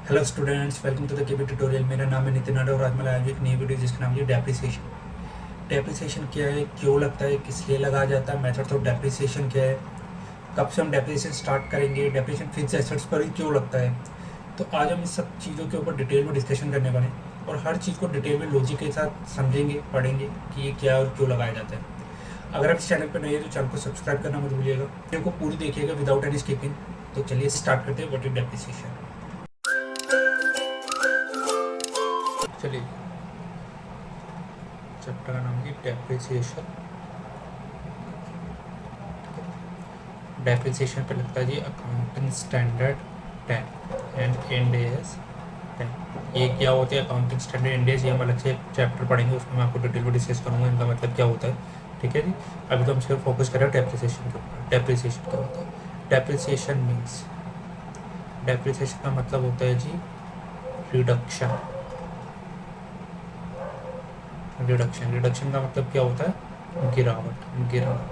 Hello students, welcome to the KB tutorial. मेरा नाम है नितिन और आज मैं लाया हूँ एक नई वीडियो जिसका नाम है डेप्रिसिएशन। डेप्रिसिएशन क्या है, क्यों लगता है, किस लिए लगाया जाता है, मेथड्स ऑफ डेप्रिसिएशन क्या है, कब से हम डेप्रिसिएशन स्टार्ट करेंगे, डेप्रिसिएशन फिक्स एसेट्स पर ही क्यों लगता है। तो आज हम इस सब चीज़ों के ऊपर डिटेल में डिस्कशन करने वाले हैं और हर चीज़ को डिटेल में लॉजिक के साथ समझेंगे, पढ़ेंगे कि ये क्या है और क्यों लगाया जाता है। अगर आप इस चैनल पर नए हैं तो चैनल को सब्सक्राइब करना मत भूलिएगा, वीडियो को पूरी देखिएगा विदाउट एनी स्किपिंग। तो चलिए स्टार्ट करते हैं व्हाट इज डेप्रिसिएशन। चलिए, चैप्टर का नाम है डेप्रिसिएशन। डेप्रिसिएशन पे लगता है जी accounting standard 10 and Ind AS 10। ये क्या होता है अकाउंटिंग स्टैंडर्ड इंड एज, ये हम अलग से चैप्टर पढ़ेंगे, उसमें मैं आपको डिटेल में डिस्कस करूँगा इनका मतलब क्या होता है। ठीक है जी, अभी तो हम सिर्फ फोकस करें डेप्रिसिएशन के ऊपर। डेप्रिसिएशन क्या होता है? डेप्रिसिएशन मीन्स, डेप्रिसिएशन का मतलब होता है जी रिडक्शन। रिडक्शन, रिडक्शन का मतलब क्या होता है? गिरावट, गिरावट,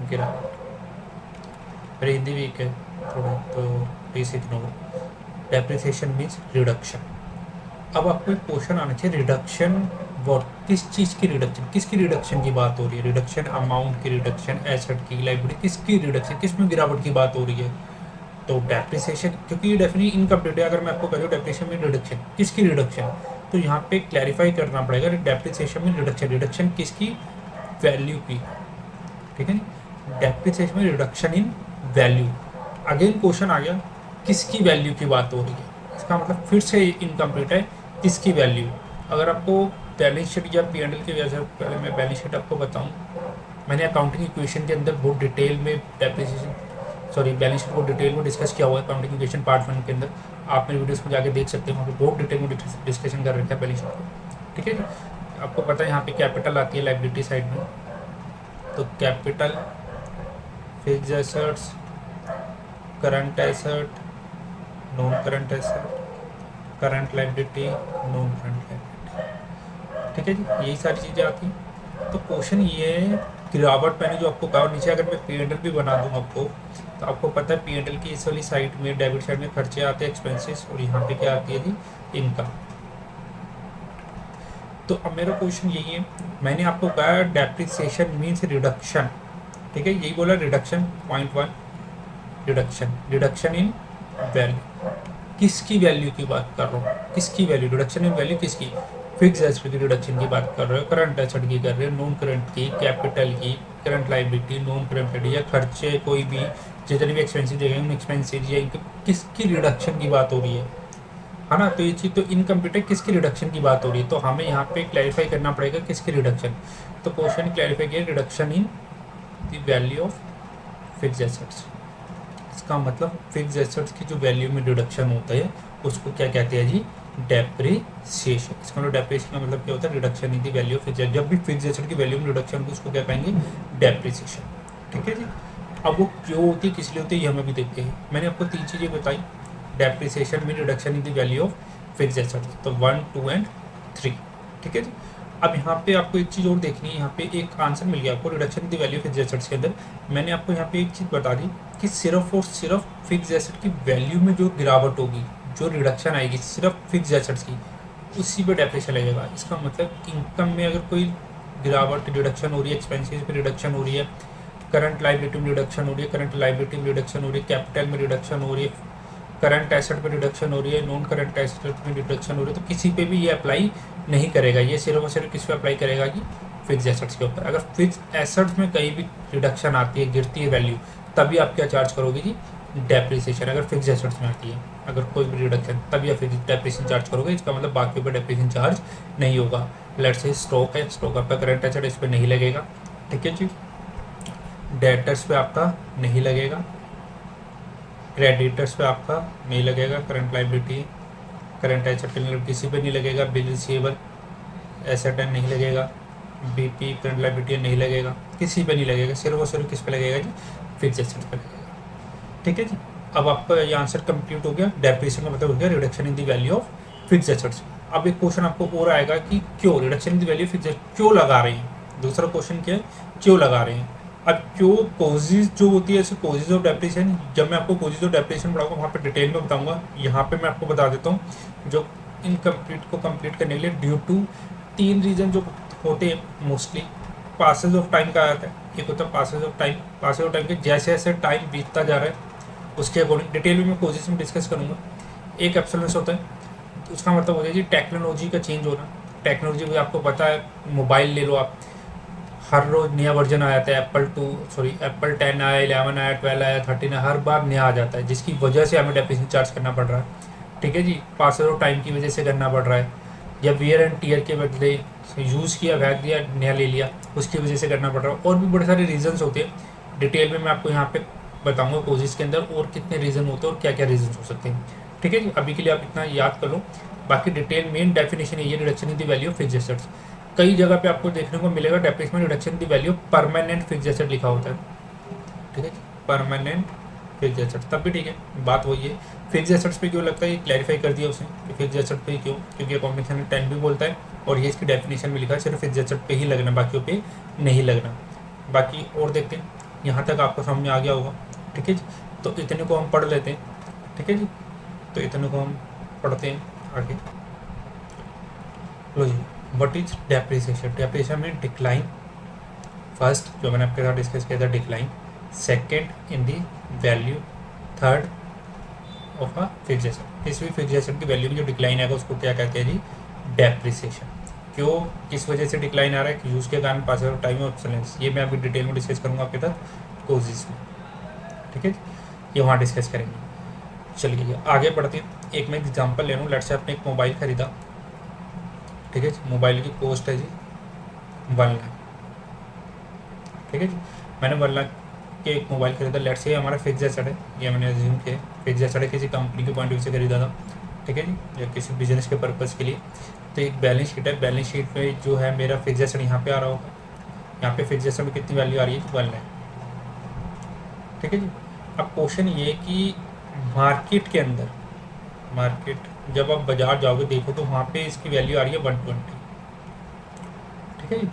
गिरावट। मेरी हिंदी वीक है थोड़ा, तो please ignore. Depreciation means reduction. अब आपको एक क्वेश्चन आना चाहिए, रिडक्शन वॉट, किस चीज़ की रिडक्शन, किसकी रिडक्शन की बात हो रही है? रिडक्शन अमाउंट की, रिडक्शन एसेट की, लाइबिलिटी, किसकी रिडक्शन, किसमें गिरावट की बात हो रही है? तो डेप्रिसिएशन, क्योंकि ये डेफिनेटली इनकम्प्लीट है, अगर मैं आपको कह दूँ डेप्रिसिएशन में रिडक्शन, किसकी रिडक्शन, तो यहाँ पे क्लैरिफाई करना पड़ेगा। डेप्रिसिएशन में रिडक्शन, रिडक्शन किसकी? वैल्यू की। ठीक है नहीं, डेप्रिसिएशन में reduction in value. Again question आ गया, किसकी वैल्यू की बात हो रही है? इसका मतलब फिर से इनकम्प्लीट है, किसकी वैल्यू। अगर आपको बैलेंस शीट या P&L की वजह से, पहले मैं बैलेंस शीट आपको बताऊं, मैंने अकाउंटिंग इक्वेशन के अंदर बहुत डिटेल में डेप्रिसिएशन, सॉरी बैलेंस शीट को डिटेल में डिस्कस किया हुआ है अकाउंटिंग इक्वेशन पार्ट 1 के अंदर। आप मेरे वीडियोस में जाके देख सकते हैं, वहाँ पे बहुत डिटेल में डिस्कशन कर रखा है बैलेंस शीट को। ठीक है जी, आपको पता है यहाँ पे कैपिटल आती है लाइबिलिटी साइड में, तो capital, fixed assets, current asset, non current asset, current liability, non current liability. ठीक है जी, यही सारी चीज़ें आती हैं। तो क्वेश्चन ये है, गिरावट मैंने जो आपको कहा, और नीचे अगर मैं P&L भी बना दूँ आपको, तो आपको पता है P&L की इस वाली साइड में, डेबिट साइड में खर्चे आते हैं, एक्सपेंसेस, और यहाँ पे क्या आती है जी? इनकम। तो अब मेरा क्वेश्चन यही है, मैंने आपको कहा डेप्रिसिएशन मीन्स रिडक्शन। ठीक है, यही बोला reduction, point 1 reduction, reduction in value. किसकी वैल्यू की बात कर रहा हूँ? किसकी वैल्यू? रिडक्शन इन वैल्यू किसकी? फिक्स एसेट की रिडक्शन की बात कर रहे हो, करंट एसेट की कर रहे हो, नॉन करंट की, कैपिटल की, करंट लाइबिलिटी, नॉन करंट, या खर्चे कोई भी जितने भी एक्सपेंसिव जगह उन एक्सपेंसिव या इनकम, किसकी रिडक्शन की बात हो रही है ना? तो ये चीज़ तो इनकम्प्लीट है, किसकी रिडक्शन की बात हो रही है, तो हमें यहाँ पे क्लैरिफाई करना पड़ेगा किसकी रिडक्शन। तो क्वेश्चन क्लैरिफाई किया, reduction in the value of fix assets. इसका मतलब फिक्स एसेट्स की जो वैल्यू में रिडक्शन होता है उसको क्या कहते हैं जी? डेप्रिसिएशन। इसका मतलब डेप्रिसिएशन का मतलब क्या होता है? Reduction in the value of fix. जब भी फिक्स एसेट की वैल्यू में रिडक्शन होगी उसको क्या कहेंगे? डेप्रिसिएशन। ठीक है जी, अब वो क्यों होती है, किस लिए होती है, ये हमें भी देखते हैं। मैंने आपको 3 चीज़ें बताई, डेप्रिसिएशन में reduction in the value of fix assets, तो 1, 2 एंड 3। ठीक है जी, अब यहाँ पे आपको एक चीज़ और देखनी है, यहाँ पे एक आंसर मिल गया आपको reduction in the value of fix assets के अंदर। मैंने आपको यहाँ पे एक चीज़ बता दी कि सिर्फ और सिर्फ फिक्स एसेट की वैल्यू में जो गिरावट होगी, जो रिडक्शन आएगी सिर्फ फिक्स एसेट्स की, उसी पे डेप्रिसिएशन लगेगा। इसका मतलब इनकम में अगर कोई गिरावट, रिडक्शन हो रही है, एक्सपेंसेस पे रिडक्शन हो रही है, करंट लाइबिलिटी में रिडक्शन हो रही है, करंट लाइबिलिटी में रिडक्शन हो रही है, कैपिटल में रिडक्शन हो रही है, करंट एसेट में रिडक्शन हो रही है, नॉन करंट एसेट में रिडक्शन हो रही है, तो किसी पे भी ये अप्लाई नहीं करेगा। ये सिर्फ और सिर्फ किस पे अप्लाई करेगा कि फिक्स एसेट्स के ऊपर। अगर फिक्स एसेट्स में कहीं भी रिडक्शन आती है, गिरती है वैल्यू, तभी आप क्या चार्ज करोगे जी? डेप्रिसिएशन। अगर फिक्स एसेट्स में आती है अगर कोई भी रिडक्शन, तभी आप डेप्रिसिएशन चार्ज करोगे। इसका मतलब बाकी पर डेप्रिसिएशन चार्ज नहीं होगा। लेट्स से स्टॉक है, स्टॉक आपका करंट एसेट, इस पर नहीं लगेगा। ठीक है जी, डेटर्स पे आपका नहीं लगेगा, क्रेडिटर्स पे आपका नहीं लगेगा, करंट लाइबिलिटी, करंट एसेट के किसी पे नहीं लगेगा, बिल रिसीवेबल एसेट नहीं लगेगा, बीपी करंट लाइबिलिटी नहीं लगेगा, किसी पे नहीं लगेगा। सिर्फ और सिर्फ किस पे लगेगा जी? फिक्स एसेट पे लगेगा। ठीक है जी, अब आपका ये आंसर कंप्लीट हो गया। डेप्रिसिएशन का मतलब हो गया reduction in the value of fix assets. अब एक क्वेश्चन आपको और आएगा कि क्यों reduction in the value of fix क्यों लगा रहे हैं? दूसरा क्वेश्चन क्या है? क्यों लगा रहे हैं? अब जो कोजेज जो होती है, ऐसे कोजेज ऑफ डेप्रिसिएशन, जब मैं आपको कोजेज ऑफ डेप्रिसिएशन पढ़ाऊंगा वहाँ पे डिटेल में बताऊंगा। यहाँ पे मैं आपको बता देता हूँ जो इनकम्प्लीट को कंप्लीट करने के लिए ड्यू टू 3 रीज़न जो होते हैं मोस्टली। पासेज ऑफ टाइम का आता है, एक होता है passage of time. Passage of time के जैसे जैसे टाइम बीतता जा रहा है उसके अकॉर्डिंग डिटेल में मैं कोजेज में डिस्कस करूँगा। एक एब्सोलेंस होता है, उसका मतलब हो गया जी टेक्नोलॉजी का चेंज होना। टेक्नोलॉजी भी आपको पता है, मोबाइल ले लो आप, हर रोज़ नया वर्जन आ जाता है। एप्पल 10 आया, 11 आया, 12 आया, 13 आया, हर बार नया आ जाता है, जिसकी वजह से हमें डेप्रिसिएशन चार्ज करना पड़ रहा है। ठीक है जी, पासेज ऑफ टाइम की वजह से करना पड़ रहा है, या वियर एंड टीयर के बदले यूज़ किया, फेंक दिया, नया ले लिया, उसकी वजह से करना पड़ रहा है। और भी बड़े सारे रीजंस होते हैं, डिटेल में मैं आपको यहाँ पे बताऊंगा कोर्सेज के अंदर और कितने रीज़न होते हैं और क्या क्या रीजन हो सकते हैं। ठीक है जी, अभी के लिए आप इतना याद कर लो। बाकी डिटेल मेन डेफिनेशन यही है, reduction in the value of fixed assets. कई जगह पे आपको देखने को मिलेगा डेप्रिसिएशन में reduction in the value of permanent fixed asset लिखा होता है। ठीक है, परमानेंट फिक्स्ड एसेट, तब भी ठीक है, बात वही है। फिक्स्ड एसेट्स पे क्यों लगता है, ये क्लैरिफाई कर दिया उसने कि फिक्स्ड एसेट पे क्यों, क्योंकि अकाउंटिंग में 10 भी बोलता है और ये इसकी डेफिनेशन में लिखा है सिर्फ फिक्स्ड एसेट पे ही लगना, बाकियों पे नहीं लगना। बाकी और देखते हैं, यहाँ तक आपको समझ में आ गया होगा। ठीक है जी, तो इतने को हम पढ़ लेते हैं। ठीक है जी, तो इतने को हम पढ़ते हैं आगे। लो जी, व्हाट इज डेप्रिसिएशन? डेप्रिसिएशन में डिक्लाइन, फर्स्ट जो मैंने आपके साथ डिस्कस किया था decline, second in the value, third of a fixed asset. किसी भी फिक्स्ड एसेट की वैल्यू में जो डिक्लाइन आएगा उसको क्या कहते हैं जी, डेप्रिसिएशन। क्यों, किस वजह से डिक्लाइन आ रहा है, कि यूज़ के कारण, पास ऑफ टाइम और एक्सेलेंस, ये मैं अभी डिटेल में डिस्कस करूँगा आपके साथ कोर्सेज में। ठीक है, ये वहाँ डिस्कस करेंगे। चलिए आगे बढ़ते हैं। एक मैं एग्जांपल ले लूँ, लेट्स से आपने एक मोबाइल खरीदा। ठीक है जी, मोबाइल की कॉस्ट है जी 1 लाख। ठीक है जी, मैंने 1 लाख के एक मोबाइल खरीदा, लेट्स से हमारा फिक्स्ड एसेट है, ये मैंने अज्यूम किया फिक्स्ड एसेट है, किसी कंपनी के पॉइंट ऑफ व्यू से खरीदा था। ठीक है जी, या किसी बिजनेस के पर्पज़ के लिए। तो एक बैलेंस शीट है, बैलेंस शीट में जो है मेरा फिक्स्ड एसेट यहाँ पे आ रहा होगा। यहाँ पे फिक्स्ड एसेट में कितनी वैल्यू आ रही है, 1 लाख। ठीक है जी, अब क्वेश्चन ये है कि मार्केट के अंदर, मार्केट जब आप बाजार जाओगे देखो तो वहाँ पे इसकी वैल्यू आ रही है 120। ठीक है जी,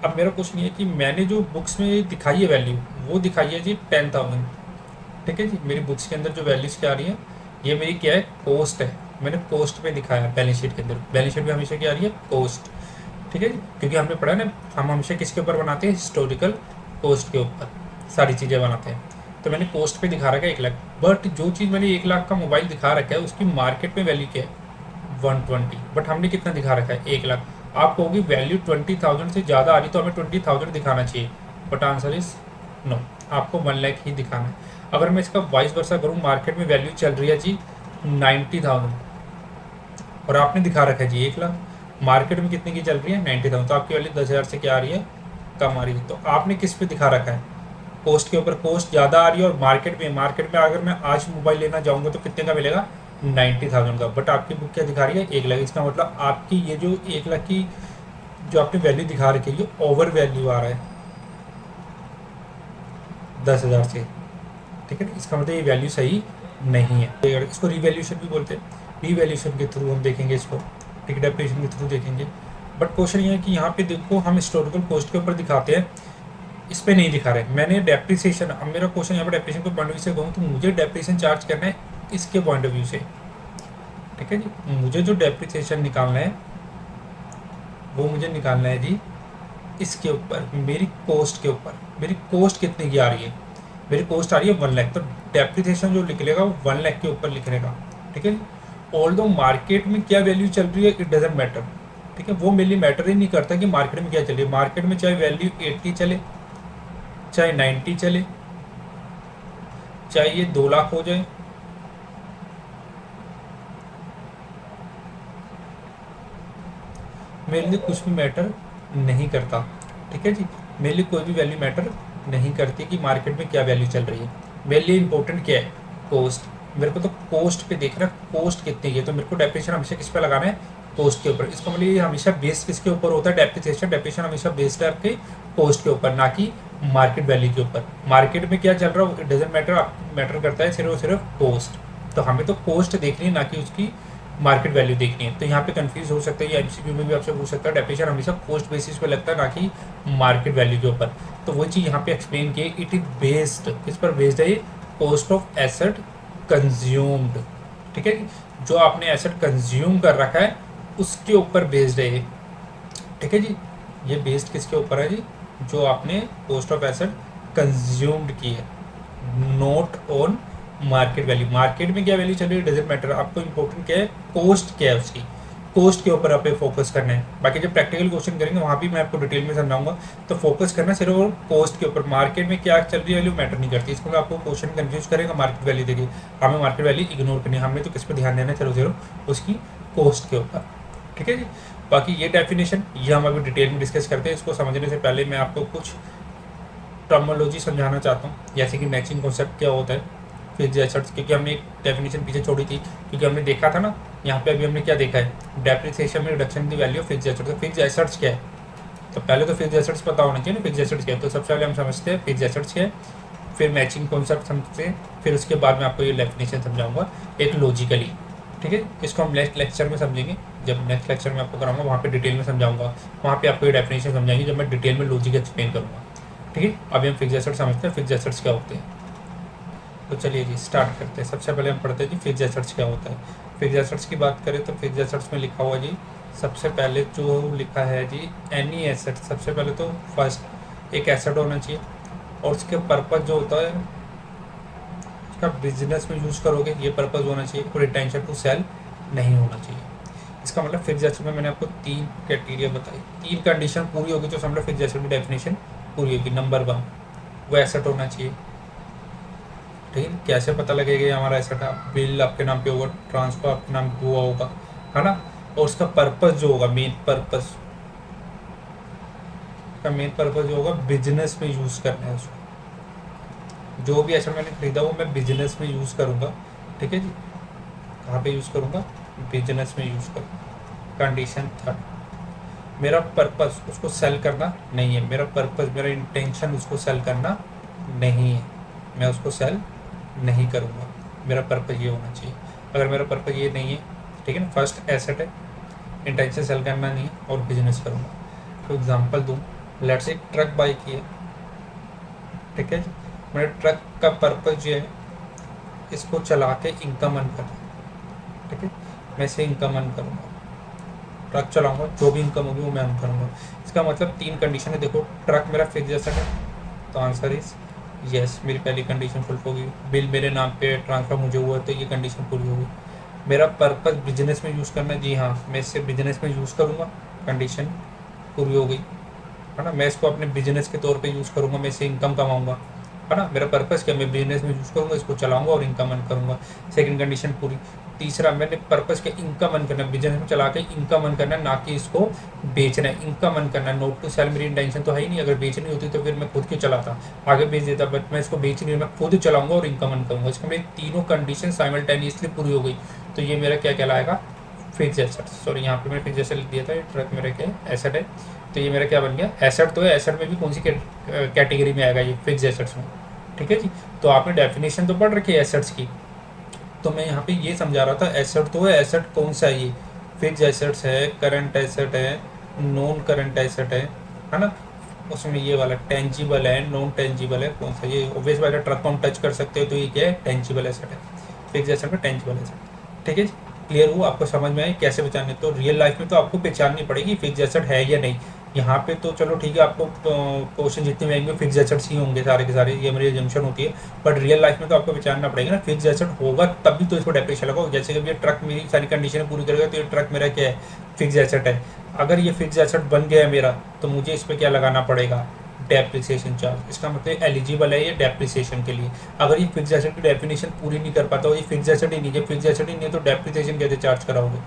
अब मेरा क्वेश्चन ये है कि मैंने जो बुक्स में दिखाई है वैल्यू, वो दिखाई है जी 10,000। ठीक है जी, मेरी बुक्स के अंदर जो वैल्यूज क्या आ रही है, ये मेरी क्या है, कॉस्ट है। मैंने कॉस्ट पे दिखाया बैलेंस शीट के अंदर, बैलेंस शीट में हमेशा क्या आ रही है, कॉस्ट। ठीक है जी, क्योंकि हमने पढ़ा ना, हम हमेशा किसके ऊपर बनाते हैं, हिस्टोरिकल कॉस्ट के ऊपर सारी चीज़ें बनाते हैं। तो मैंने कॉस्ट पे दिखा रखा है 1 लाख, बट जो चीज़ मैंने 1 लाख का मोबाइल दिखा रखा है उसकी मार्केट में वैल्यू क्या है, 120। बट हमने कितना दिखा रखा है, 1 लाख। आप कहोगे वैल्यू 20,000 से ज़्यादा आ रही तो हमें 20,000 दिखाना चाहिए, बट आंसर इज नो, आपको 1 लाख ही दिखाना है। अगर मैं इसका वाइस वर्सा करूँ, मार्केट में वैल्यू चल रही है जी 90,000 और आपने दिखा रखा है जी 1 लाख, मार्केट में कितने की चल रही है, 90,000, तो आपकी वैल्यू 10,000 से क्या आ रही है, कम आ रही है। तो आपने किस पे दिखा रखा है, कॉस्ट के ऊपर, कॉस्ट ज़्यादा आ रही है। और मार्केट में अगर मैं आज मोबाइल लेना जाऊँगा तो कितने का मिलेगा, 90,000 का, बट आपकी बुक क्या दिखा रही है, 1 लाख। इसका मतलब आपकी ये जो 1 लाख की जो आपने वैल्यू दिखा रखी है, ये ओवर वैल्यू आ रहा है 10,000 से। ठीक है, इसका मतलब ये वैल्यू सही नहीं है। इसको रिवैल्यूएशन भी बोलते हैं, रिवैल्यूएशन के थ्रू हम देखेंगे इसको, ठीक है, डेप्रिसिएशन के थ्रू देखेंगे। बट क्वेश्चन ये है कि यहाँ पे देखो हम हिस्टोरिकल कॉस्ट के ऊपर दिखाते हैं, इस पे नहीं दिखा रहे। मैंने डेप्रिसिएशन, अब मेरा क्वेश्चन यहाँ पर डेप्रिसिएशन के पॉइंट ऑफ व्यू से कहूँ तो मुझे डेप्रिसिएशन चार्ज करना है इसके पॉइंट ऑफ व्यू से। ठीक है जी, मुझे जो डेप्रिसिएशन निकालना है वो मुझे निकालना है जी इसके ऊपर, मेरी कॉस्ट के ऊपर। मेरी कॉस्ट कितने की आ रही है, मेरी कॉस्ट आ रही है 1 लाख, तो डेप्रिसिएशन जो निकलेगा वो 1 लाख के ऊपर लिखने। ठीक है जी, ऑल दो मार्केट में क्या वैल्यू चल रही है, इट डजेंट मैटर। ठीक है, वो मेरे लिए मैटर ही नहीं करता कि मार्केट में क्या चल रही है। मार्केट में चाहे वैल्यू 80 चले, चाहे 90 चले, चाहे ये 2 लाख हो जाए, मेरे लिए कुछ भी मैटर नहीं करता। ठीक है जी, मेरे लिए कोई भी वैल्यू मैटर नहीं करती कि मार्केट में क्या वैल्यू चल रही है। मेरे लिए इंपॉर्टेंट क्या है, कॉस्ट। मेरे को तो कॉस्ट पे देखना, कॉस्ट कितनी है, तो मेरे को डेप्रिसिएशन हमेशा किस पे लगाना है, कॉस्ट के ऊपर। इसका मतलब ये हमेशा बेस किसके ऊपर होता है, डेप्रिसिएशन। डेप्रिसिएशन हमेशा बेस्ड है आपके कॉस्ट के ऊपर, ना कि मार्केट वैल्यू के ऊपर। मार्केट में क्या चल रहा है इट डजेंट मैटर, मैटर करता है सिर्फ और सिर्फ कॉस्ट। तो हमें तो कॉस्ट देखनी है, ना कि उसकी मार्केट वैल्यू देखनी है। तो यहाँ पे कंफ्यूज हो सकता है, ये एमसीक्यू में भी आपसे पूछ सकता है, डेप्रिसिएशन हमेशा कॉस्ट बेसिस पे लगता है ना कि मार्केट वैल्यू के ऊपर। तो वही चीज़ यहाँ पे एक्सप्लेन की, इट इज बेस्ड, किस पर बेस्ड है ये, कॉस्ट ऑफ एसेट कंज्यूम्ड, ठीक है, जो आपने एसेट कंज्यूम कर रखा है उसके ऊपर बेस्ड है ये, ठीक है जी। ये बेस्ड किसके ऊपर है जी, जो आपने कॉस्ट ऑफ एसेट कंज्यूम्ड की है, note on market value. Market में क्या वैल्यू चल रही है डजेंट मैटर, आपको इंपॉर्टेंट क्या है, कॉस्ट क्या है उसकी, कॉस्ट के ऊपर आपको फोकस करना है। बाकी जब प्रैक्टिकल क्वेश्चन करेंगे वहाँ भी मैं आपको डिटेल में समझाऊंगा, तो फोकस करना सिर्फ और कॉस्ट के ऊपर, मार्केट में क्या चल रही है वैल्यू मैटर नहीं करती। इसमें आपको क्वेश्चन कंफ्यूज करेगा मार्केट वैल्यू देखिए, हमें मार्केट वैल्यू इग्नोर करनी है, हमें तो किस पर ध्यान देना है, चलो जीरो उसकी कॉस्ट के ऊपर, ठीक है जी। बाकी ये डेफिनेशन ये हम अभी डिटेल में डिस्कस करते हैं। इसको समझने से पहले मैं आपको कुछ टर्मोलॉजी समझाना चाहता हूँ, जैसे कि मैचिंग कॉन्सेप्ट क्या होता है, फिक्स्ड एसेट्स, क्योंकि हमने एक डेफिनेशन पीछे छोड़ी थी, क्योंकि हमने देखा था ना यहाँ पे, अभी हमने क्या देखा है, डेप्रिसिएशन में reduction the value of fixed assets. तो फिक्स्ड एसेट्स क्या है, तो पहले तो फिक्स्ड एसेट्स पता होना चाहिए ना, फिक्स्ड एसेट्स क्या है। तो सबसे पहले हम समझते हैं फिक्स्ड एसेट्स क्या है, फिर मैचिंग कॉन्सेप्ट समझते हैं, फिर उसके बाद मैं आपको ये डेफिनेशन समझाऊंगा एक लॉजिकली, ठीक है। इसको हम नेक्स्ट लेक्चर में समझेंगे, जब नेक्स्ट लेक्चर में आपको कराऊंगा वहाँ पे डिटेल में समझाऊंगा, वहाँ पे आपको ये डेफिनेशन समझाएंगे जब मैं डिटेल में लॉजिक एक्सप्लेन करूँगा, ठीक है। अभी हम फिक्स्ड एसेट्स समझते हैं, फिक्स्ड एसेट्स क्या होते हैं। तो चलिए जी स्टार्ट करते हैं। सबसे पहले हम पढ़ते हैं जी फिक्स्ड एसेट्स क्या होता है। फिक्स्ड एसेट्स की बात करें तो फिक्स्ड एसेट्स में लिखा हुआ जी, सबसे पहले जो लिखा है जी एनी एसेट, सबसे पहले तो फर्स्ट एक एसेट होना चाहिए, और उसके पर्पज़ जो होता है उसका बिजनेस में यूज़ करोगे, ये पर्पज़ होना चाहिए, और इंटेंशन टू सेल नहीं होना चाहिए। इसका मतलब फिक्स्ड एसेट में मैंने आपको 3 क्राइटेरिया बताई, 3 कंडीशन पूरी होगी तो समझ फिक्स्ड एसेट की डेफिनेशन पूरी होगी। नंबर 1 वो एसेट होना चाहिए, ठीक है। कैसे पता लगेगा ये हमारा एसेट है, बिल आपके नाम पे होगा, ट्रांसफर आपके नाम पे हुआ होगा, है ना, और उसका पर्पस जो होगा, मेन पर्पस का मेन पर्पस जो होगा बिजनेस में यूज़ करना है उसको। जो भी एसेट मैंने खरीदा वो मैं बिजनेस में यूज़ करूँगा, ठीक है जी। कहाँ पे यूज़ करूँगा, बिजनेस में यूज़ करूँगा। कंडीशन 3, मेरा पर्पस उसको सेल करना नहीं है, मेरा पर्पस, मेरा इंटेंशन उसको सेल करना नहीं है, मैं उसको सेल नहीं करूँगा, मेरा पर्पज़ ये होना चाहिए। अगर मेरा पर्पज़ ये नहीं है, ठीक है ना, फर्स्ट एसेट है, इंटेंशन सेल करना नहीं है, और बिजनेस करूँगा। तो एग्जांपल दूँ, लेट्स से ट्रक बाई किए, ठीक है जी, मेरे ट्रक का पर्पज़ ये है इसको चला के इनकम अर्न करना, ठीक है, मैं इसे इनकम अर्न करूँगा, ट्रक चलाऊँगा, जो भी इनकम होगी वो मैं अर्न करूँगा। इसका मतलब 3 कंडीशन है। देखो ट्रक मेरा फिक्स्ड एसेट है, तो आंसर इज यस, मेरी पहली कंडीशन फुल होगी। बिल मेरे नाम पे ट्रांसफ़र मुझे हुआ तो ये कंडीशन पूरी होगी। मेरा पर्पस बिजनेस में यूज़ करना है, जी हाँ, मैं इसे बिजनेस में यूज़ करूँगा, कंडीशन पूरी हो गई, है ना। मैं इसको अपने बिजनेस के तौर पे यूज़ करूँगा, मैं इससे इनकम कमाऊँगा, है ना। मेरा पर्पस क्या, मैं बिजनेस में यूज़ करूँगा, इसको चलाऊँगा और इनकम अर्न करूँगा, सेकंड कंडीशन पूरी। तीसरा, मैंने पर्पस क्या, इनकम अर्न करना है, बिजनेस में चला के इनकम अर्न करना है, ना कि इसको बेचना है, इनकम अर्न करना है। नोट टू सेल मेरी इंटेंशन तो है ही नहीं, अगर बेचनी होती तो फिर मैं खुद क्यों चलाता, आगे बेच देता, बट मैं इसको बेच नहीं, मैं खुद चलाऊँगा और इनकम अर्न करूँगा। इसमें मेरी तीनों कंडीशन साइमल्टेनियसली पूरी हो गई, तो ये मेरा क्या कहलाएगा, फिक्स्ड एसेट। सॉरी यहाँ पे मैंने फिक्स्ड एसेट लिख दिया था, ट्रक मेरा क्या एसेट है, तो ये मेरा क्या बन गया, एसेट। तो है, एसेट में भी कौन सी कैटेगरी में आएगा ये, फिक्स्ड एसेट्स में, ठीक है जी। तो आपने डेफिनेशन तो पढ़ रखी है एसेट्स की, तो मैं यहाँ पे ये समझा रहा था एसेट तो है, एसेट कौन सा है, ये फिक्स्ड एसेट्स है, करंट एसेट है, नॉन करंट एसेट है ना। उसमें ये वाला टेंजिबल है, नॉन टेंजिबल है, कौन सा, ये ऑब्वियस वाला ट्रक को हम टच कर सकते हो तो ये क्या है, टेंजिबल एसेट है, फिक्स्ड एसेट में टेंजिबल एसेट, ठीक है। क्लियर हुआ, आपको समझ में आए कैसे पहचानने। तो रियल लाइफ में तो आपको पहचाननी पड़ेगी फिक्स्ड एसेट है या नहीं। यहाँ पे तो चलो ठीक है, आपको क्वेश्चन जितने भी आएंगे फिक्स्ड एसेट्स ही होंगे सारे के सारे, ये मेरी एजम्पशन होती है, बट रियल लाइफ में तो आपको पहचानना पड़ेगा ना, फिक्स्ड एसेट होगा तभी तो इसको डेप्रिसिएशन लगाओ। जैसे कि ये ट्रक मेरी सारी कंडीशन पूरी करेगा तो ये ट्रक मेरा क्या है, फिक्स्ड एसेट है। अगर ये फिक्स्ड एसेट बन गया है मेरा, तो मुझे इस पर क्या लगाना पड़ेगा, डेप्रिसिएशन चार्ज। इसका मतलब एलिजिबल है ये डेप्रिसिएशन के लिए। अगर ये फिक्स्ड एसेट की डेफिनेशन पूरी नहीं कर पाता, ये फिक्स्ड एसेट ही नहीं, जब फिक्स्ड एसेट ही नहीं है तो डेप्रिसिएशन कैसे चार्ज कराओगे,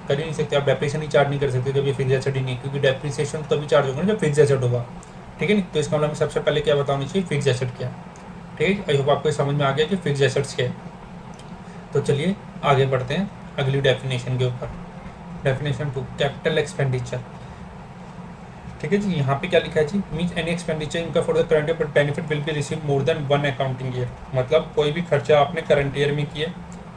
कर ही नहीं सकते आप, डेप्रिसिएशन ही चार्ज नहीं कर सकते जब ये फिक्स्ड एसेट ही नहीं, क्योंकि डेप्रिसिएशन तभी चार्ज होगा ना जब फिक्स्ड एसेट होगा, ठीक है नहीं। तो इसका मतलब सबसे पहले क्या बताना चाहिए, फिक्स्ड एसेट क्या, ठीक है। आई होप आपको समझ में आ गया कि फिक्स्ड एसेट्स क्या है। तो चलिए आगे बढ़ते हैं अगली डेफिनेशन के ऊपर। डेफिनेशन 2, कैपिटल एक्सपेंडिचर, ठीक है जी। यहाँ पे क्या लिखा है जी, मीन्स एनी एक्सपेंडिचर इनका for the current year but benefit will be receive more than 1 accounting year. मतलब कोई भी खर्चा आपने करंट ईयर में किया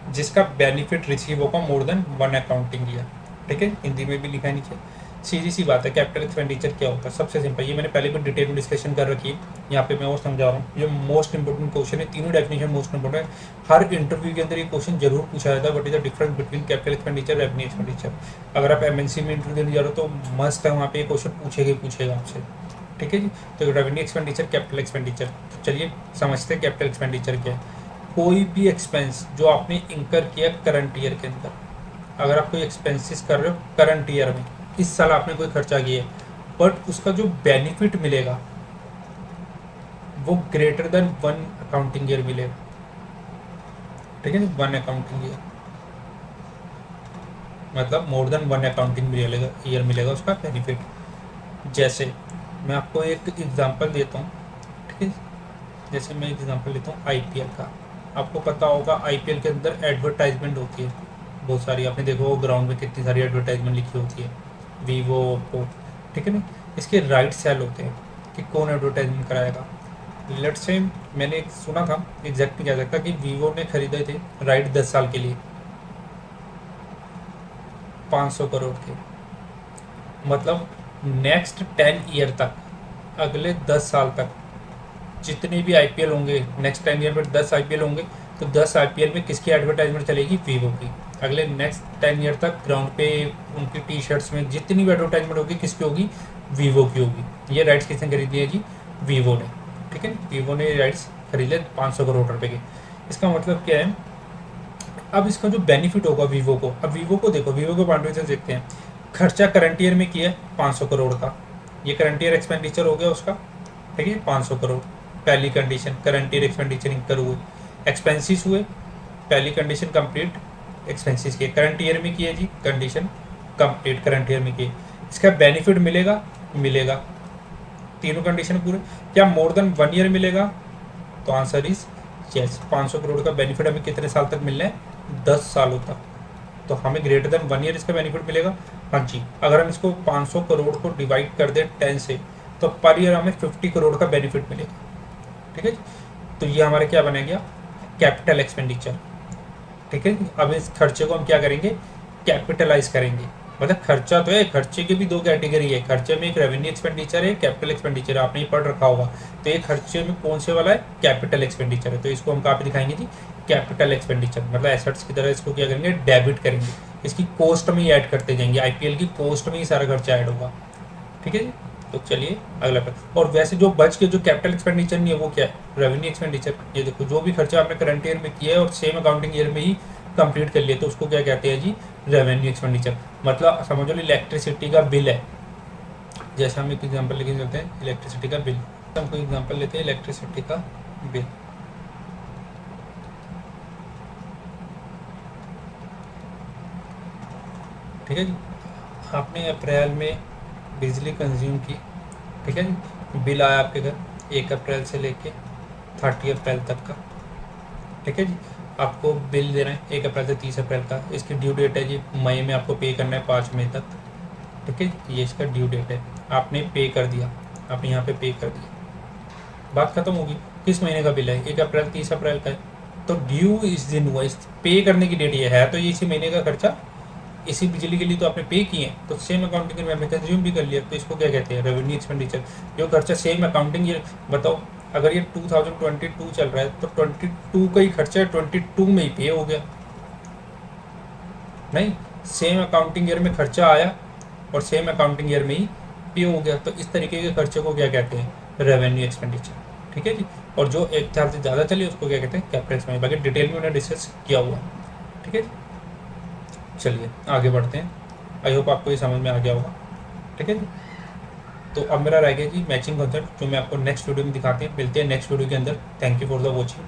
जिसका बेनिफिट रिसीव होगा मोर देन 1 अकाउंटिंग ईयर। ठीक है, हिंदी में भी लिखा है नीचे। सीधी सी बात है, कैपिटल एक्सपेंडिचर क्या होता है? सबसे सिंपल, ये मैंने पहले भी डिटेल में डिस्कशन कर रखी है, यहाँ पे मैं और समझा रहा हूँ। ये मोस्ट इंपॉर्टेंट क्वेश्चन है, तीनों डेफिनेशन मोस्ट इंपॉर्टेंट है। हर इंटरव्यू के अंदर ये क्वेश्चन जरूर पूछा जाता है, what is the difference between capital expenditure revenue expenditure. अगर आप एमएनसी में इंटरव्यू देने जा रहे हो तो मस्ट है, वहाँ पे ये क्वेश्चन पूछेगा आपसे। ठीक है जी, तो रेवेन्यू एक्सपेंडिचर, कैपिटल एक्सपेंडिचर। तो चलिए समझते हैं कैपिटल एक्सपेंडिचर क्या है। कोई भी एक्सपेंस जो आपने इंकर किया करंट ईयर के अंदर, अगर आप कोई एक्सपेंसेस कर रहे हो करंट ईयर में, इस साल आपने कोई खर्चा किया है, बट उसका जो बेनिफिट मिलेगा वो ग्रेटर देन 1 अकाउंटिंग ईयर मिलेगा। ठीक है, 1 अकाउंटिंग ईयर मतलब मोर देन 1 अकाउंटिंग ईयर मिलेगा उसका बेनिफिट। जैसे मैं आपको एक एग्जांपल देता हूँ। ठीक है, जैसे मैं एग्जांपल लेता हूँ आईपीएल का। आपको पता होगा आईपीएल के अंदर एडवर्टाइजमेंट होती है बहुत सारी, आपने देखो वो ग्राउंड में कितनी सारी एडवर्टाइजमेंट लिखी होती है, वीवो, ओप्पो। ठीक है ना, इसके राइट सेल होते हैं कि कौन एडवर्टाइजमेंट कराएगा। लेट से मैंने एक सुना था, एग्जैक्ट नहीं कह सकता, कि वीवो ने खरीदे थे राइट 10 साल के लिए 500 करोड़ के। मतलब नेक्स्ट 10 ईयर तक, अगले 10 साल तक जितने भी आईपीएल होंगे, नेक्स्ट 10 ईयर में 10 आईपीएल होंगे, तो 10 आईपीएल में किसकी एडवर्टाइजमेंट चलेगी? वीवो की। अगले नेक्स्ट 10 ईयर तक ग्राउंड पे उनकी टी शर्ट्स में जितनी भी एडवर्टाइजमेंट होगी किसकी होगी? वीवो की होगी। ये राइट्स किसने खरीदी है जी? वीवो ने। ठीक है, वीवो ने राइट्स खरीदे 500 करोड़ रुपए के। इसका मतलब क्या है? अब इसका जो बेनिफिट होगा वीवो को, अब वीवो को देखो, वीवो के पॉइंट से देखते हैं। खर्चा करंट ईयर में किया है 500 करोड़ का, ये करंट ईयर एक्सपेंडिचर हो गया उसका। ठीक है, 500 करोड़ पहली कंडीशन, करंट ईयर एक्सपेंडिचर इंकर हुए। एक्सपेंसिस हुए, पहली कंडीशन कंप्लीट एक्सपेंसिस किए करंट ईयर में किए जी, कंडीशन कंप्लीट करंट ईयर में किए। इसका बेनिफिट मिलेगा, मिलेगा, तीनों कंडीशन पूरे। क्या मोर देन 1 ईयर मिलेगा? तो आंसर इज यस। 500 करोड़ का बेनिफिट हमें कितने साल तक मिलना है? 10 सालों तक। तो हमें ग्रेटर देन 1 ईयर इसका बेनिफिट मिलेगा। हाँ जी, अगर हम इसको 500 करोड़ को डिवाइड कर दें 10 से, तो पर ईयर हमें 50 करोड़ का बेनिफिट मिलेगा। ठीक है जी, तो ये हमारा क्या बना गया? Capital expenditure. ठीक है, अब इस खर्चे को हम क्या करेंगे? कैपिटलाइज करेंगे। मतलब खर्चा तो है, खर्चे की भी दो कैटेगरी है, खर्चे में एक रेवेन्यू एक्सपेंडिचर है, कैपिटल एक्सपेंडिचर है, आपने ही पढ़ रखा होगा। तो ये खर्चे में कौन से वाला है? कैपिटल एक्सपेंडिचर है। तो इसको हम कहाँ पे दिखाएंगे जी? Capital expenditure. मतलब एसेट्स की तरह इसको क्या करेंगे? डेबिट करेंगे, इसकी कॉस्ट में ही ऐड करते जाएंगे, आईपीएल की कॉस्ट में ही सारा खर्चा ऐड होगा। ठीक है जी, तो चलिए अगला पर। और वैसे जो बच के जो कैपिटल एक्सपेंडिचर नहीं है वो क्या है? Revenue expenditure. ये देखो, जो भी खर्चा आपने करंट ईयर में किया है और सेम अकाउंटिंग ईयर में ही कंप्लीट कर लिया, तो उसको क्या कहते हैं जी? Revenue expenditure. मतलब समझ लो इलेक्ट्रिसिटी का बिल है, जैसे हम एक एग्जांपल लेके चलते हैं, इलेक्ट्रिसिटी का बिल। हम कोई एग्जांपल लेते हैं इलेक्ट्रिसिटी का बिल। ठीक है जी, आपने अप्रैल में बिजली कंज्यूम की। ठीक है जी, बिल आया आपके घर 1 अप्रैल से लेके 30 अप्रैल तक का। ठीक है जी, आपको बिल देना है 1 अप्रैल से 30 अप्रैल का। इसकी ड्यू डेट है जी मई में, आपको पे करना है 5 मई तक। ठीक है, ये इसका ड्यू डेट है। आपने पे कर दिया, आपने यहाँ पे पे कर दिया, बात खत्म होगी। किस महीने का बिल है? 1 अप्रैल 30 अप्रैल का है, तो ड्यू इस दिन हुआ, इस पे करने की डेट ये है, तो ये इसी महीने का खर्चा इसी बिजली के लिए तो आपने पे किए हैं, तो सेम अकाउंटिंग में आपने कंज्यूम भी कर लिया, तो इसको क्या कहते हैं? Revenue expenditure. जो खर्चा सेम अकाउंटिंग ईयर, बताओ अगर ये 2022 चल रहा है तो 22 का ही खर्चा 22 में ही पे हो गया। नहीं, सेम अकाउंटिंग ईयर में खर्चा आया और सेम अकाउंटिंग ईयर में ही पे हो गया, तो इस तरीके के खर्चे को क्या कहते हैं? Revenue expenditure. ठीक है जी, और जो एक साल से ज़्यादा चले उसको क्या कहते हैं? Capital expenditure. बाकी डिटेल में उन्हें डिस्कस किया हुआ। ठीक है, चलिए आगे बढ़ते हैं। आई होप आपको ये समझ में आ गया होगा। ठीक है जी, तो अब मेरा रह गया जी मैचिंग कॉन्सेप्ट, जो मैं आपको नेक्स्ट वीडियो में दिखाते हैं। मिलते हैं नेक्स्ट वीडियो के अंदर। Thank you for the watching.